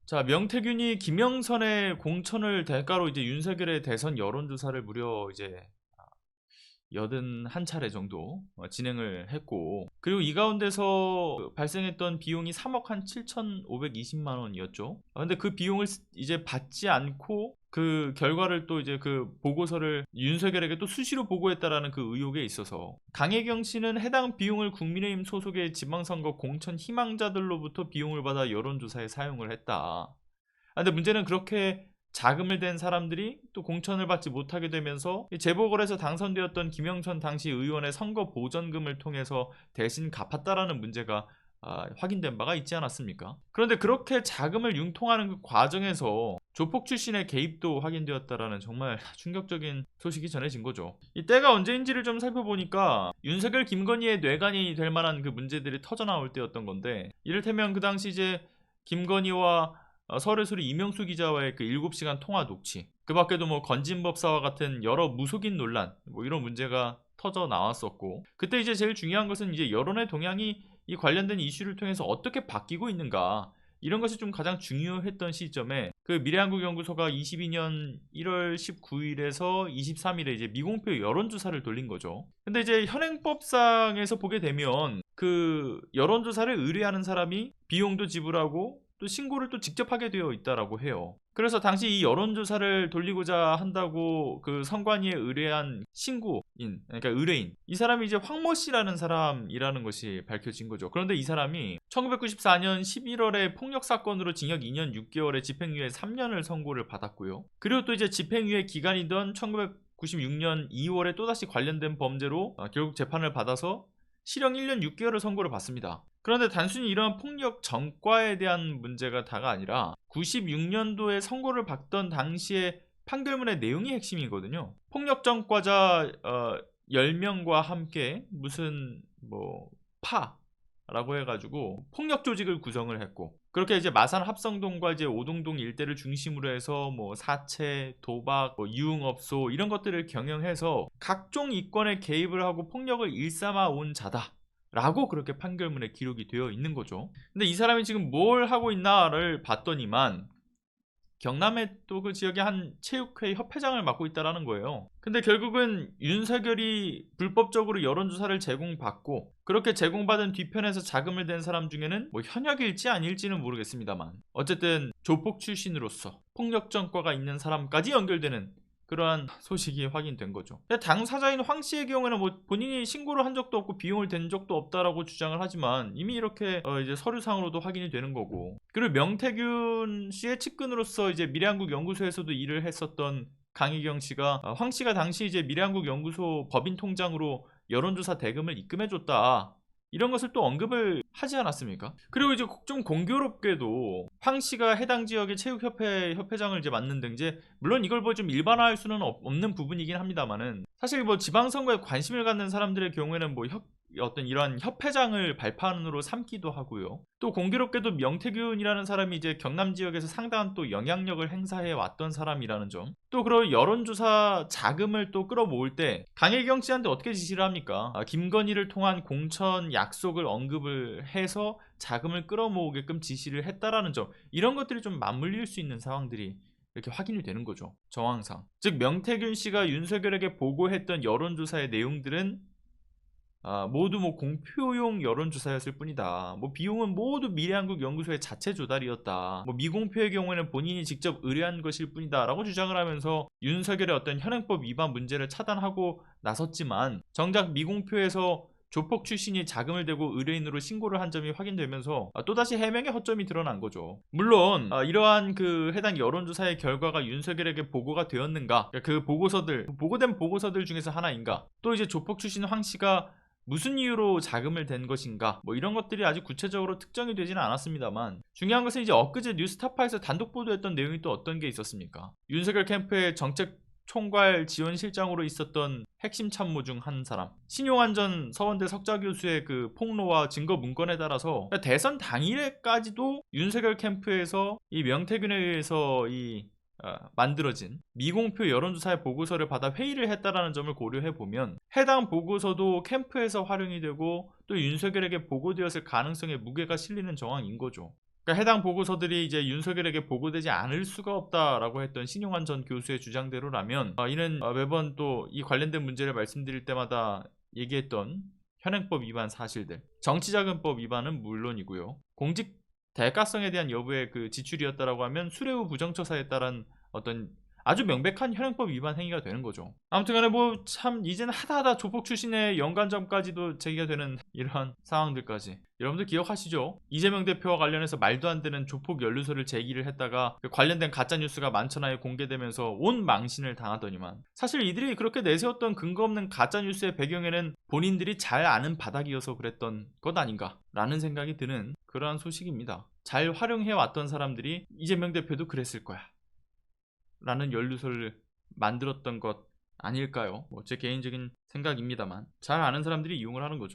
자, 명태균이 김영선의 공천을 대가로 이제 윤석열의 대선 여론조사를 무려 이제 81차례 정도 진행을 했고, 그리고 이 가운데서 발생했던 비용이 3억 한 7,520만 원이었죠. 근데 그 비용을 이제 받지 않고 그 결과를 또 이제 그 보고서를 윤석열에게 또 수시로 보고했다라는 그 의혹에 있어서 강혜경 씨는 해당 비용을 국민의힘 소속의 지방선거 공천 희망자들로부터 비용을 받아 여론조사에 사용을 했다. 근데 문제는 그렇게 자금을 댄 사람들이 또 공천을 받지 못하게 되면서 재보궐에서 당선되었던 김영선 당시 의원의 선거 보전금을 통해서 대신 갚았다라는 문제가 확인된 바가 있지 않았습니까? 그런데 그렇게 자금을 융통하는 그 과정에서 조폭 출신의 개입도 확인되었다라는 정말 충격적인 소식이 전해진 거죠. 이 때가 언제인지를 좀 살펴보니까 윤석열 김건희의 뇌관이 될 만한 그 문제들이 터져나올 때였던 건데, 이를테면 그 당시 이제 김건희와 서울의 이명수 기자와의 그 7시간 통화 녹취, 그 밖에도 뭐 건진법사와 같은 여러 무속인 논란, 뭐 이런 문제가 터져 나왔었고, 그때 이제 제일 중요한 것은 이제 여론의 동향이 이 관련된 이슈를 통해서 어떻게 바뀌고 있는가, 이런 것이 좀 가장 중요했던 시점에 그 미래한국연구소가 22년 1월 19일에서 23일에 이제 미공표 여론조사를 돌린 거죠. 근데 이제 현행법상에서 보게 되면 그 여론조사를 의뢰하는 사람이 비용도 지불하고 또 신고를 또 직접 하게 되어 있다라고 해요. 그래서 당시 이 여론조사를 돌리고자 한다고 그 선관위에 의뢰한 신고인, 그러니까 의뢰인, 이 사람이 이제 황모 씨라는 사람이라는 것이 밝혀진 거죠. 그런데 이 사람이 1994년 11월에 폭력 사건으로 징역 2년 6개월에 집행유예 3년을 선고를 받았고요. 그리고 또 이제 집행유예 기간이던 1996년 2월에 또다시 관련된 범죄로 결국 재판을 받아서 실형 1년 6개월을 선고를 받습니다. 그런데 단순히 이러한 폭력 전과에 대한 문제가 다가 아니라 96년도에 선고를 받던 당시의 판결문의 내용이 핵심이거든요. 폭력 전과자 10명과 함께 무슨 뭐 파라고 해가지고 폭력 조직을 구성을 했고, 그렇게 이제 마산 합성동과 이제 오동동 일대를 중심으로 해서 뭐 사채, 도박, 뭐 유흥업소 이런 것들을 경영해서 각종 이권에 개입을 하고 폭력을 일삼아 온 자다 라고 그렇게 판결문에 기록이 되어 있는 거죠. 근데 이 사람이 지금 뭘 하고 있나를 봤더니만 경남의 또 그 지역의 한 체육회 협회장을 맡고 있다라는 거예요. 근데 결국은 윤석열이 불법적으로 여론조사를 제공받고 그렇게 제공받은 뒤편에서 자금을 댄 사람 중에는 뭐 현역일지 아닐지는 모르겠습니다만 어쨌든 조폭 출신으로서 폭력 전과가 있는 사람까지 연결되는 그러한 소식이 확인된 거죠. 당 사자인 황 씨의 경우에는 뭐 본인이 신고를 한 적도 없고 비용을 댄 적도 없다라고 주장을 하지만 이미 이렇게 이제 서류상으로도 확인이 되는 거고, 그리고 명태균 씨의 측근으로서 이제 미래한국연구소에서도 일을 했었던 강희경 씨가 황 씨가 당시 이제 미래한국연구소 법인 통장으로 여론조사 대금을 입금해줬다, 이런 것을 또 언급을 하지 않았습니까? 그리고 이제 좀 공교롭게도 황 씨가 해당 지역의 체육협회 협회장을 이제 맡는 등 이제 물론 이걸 뭐 좀 일반화할 수는 없는 부분이긴 합니다만은, 사실 뭐 지방선거에 관심을 갖는 사람들의 경우에는 뭐 어떤 이러한 협회장을 발판으로 삼기도 하고요. 또 공교롭게도 명태균이라는 사람이 이제 경남 지역에서 상당한 또 영향력을 행사해 왔던 사람이라는 점, 또 그런 여론조사 자금을 또 끌어모을 때 강혜경 씨한테 어떻게 지시를 합니까? 김건희를 통한 공천 약속을 언급을 해서 자금을 끌어모으게끔 지시를 했다라는 점, 이런 것들이 좀 맞물릴 수 있는 상황들이 이렇게 확인이 되는 거죠. 정황상. 즉 명태균 씨가 윤석열에게 보고했던 여론조사의 내용들은 모두 뭐 공표용 여론조사였을 뿐이다. 뭐 비용은 모두 미래한국연구소의 자체 조달이었다. 뭐 미공표의 경우에는 본인이 직접 의뢰한 것일 뿐이다라고 주장을 하면서 윤석열의 어떤 현행법 위반 문제를 차단하고 나섰지만, 정작 미공표에서 조폭 출신이 자금을 대고 의뢰인으로 신고를 한 점이 확인되면서 또다시 해명의 허점이 드러난 거죠. 물론 이러한 그 해당 여론조사의 결과가 윤석열에게 보고가 되었는가, 그 보고된 보고서들 중에서 하나인가, 또 이제 조폭 출신 황 씨가 무슨 이유로 자금을 댄 것인가, 뭐 이런 것들이 아직 구체적으로 특정이 되지는 않았습니다만, 중요한 것은 이제 엊그제 뉴스타파에서 단독 보도했던 내용이 또 어떤 게 있었습니까? 윤석열 캠프의 정책 총괄 지원실장으로 있었던 핵심 참모 중 한 사람, 신용환 전 서원대 석좌 교수의 그 폭로와 증거 문건에 따라서 대선 당일에까지도 윤석열 캠프에서 이 명태균에 의해서 만들어진 미공표 여론조사의 보고서를 받아 회의를 했다라는 점을 고려해보면 해당 보고서도 캠프에서 활용이 되고 또 윤석열에게 보고되었을 가능성에 무게가 실리는 정황인 거죠. 그러니까 해당 보고서들이 이제 윤석열에게 보고되지 않을 수가 없다라고 했던 신용환 전 교수의 주장대로라면 이는 매번 또 이 관련된 문제를 말씀드릴 때마다 얘기했던 현행법 위반 사실들, 정치자금법 위반은 물론이고요. 공직 대가성에 대한 여부의 그 지출이었다라고 하면 수뢰후 부정처사에 따른 어떤 아주 명백한 현행법 위반 행위가 되는 거죠. 아무튼간에 뭐 참 이제는 하다하다 조폭 출신의 연관점까지도 제기가 되는 이러한 상황들까지 여러분들 기억하시죠? 이재명 대표와 관련해서 말도 안 되는 조폭 연루설을 제기를 했다가 그 관련된 가짜뉴스가 만천하에 공개되면서 온 망신을 당하더니만, 사실 이들이 그렇게 내세웠던 근거 없는 가짜뉴스의 배경에는 본인들이 잘 아는 바닥이어서 그랬던 것 아닌가 라는 생각이 드는 그러한 소식입니다. 잘 활용해왔던 사람들이 이재명 대표도 그랬을 거야 라는 연루설을 만들었던 것 아닐까요? 뭐 제 개인적인 생각입니다만 잘 아는 사람들이 이용을 하는 거죠.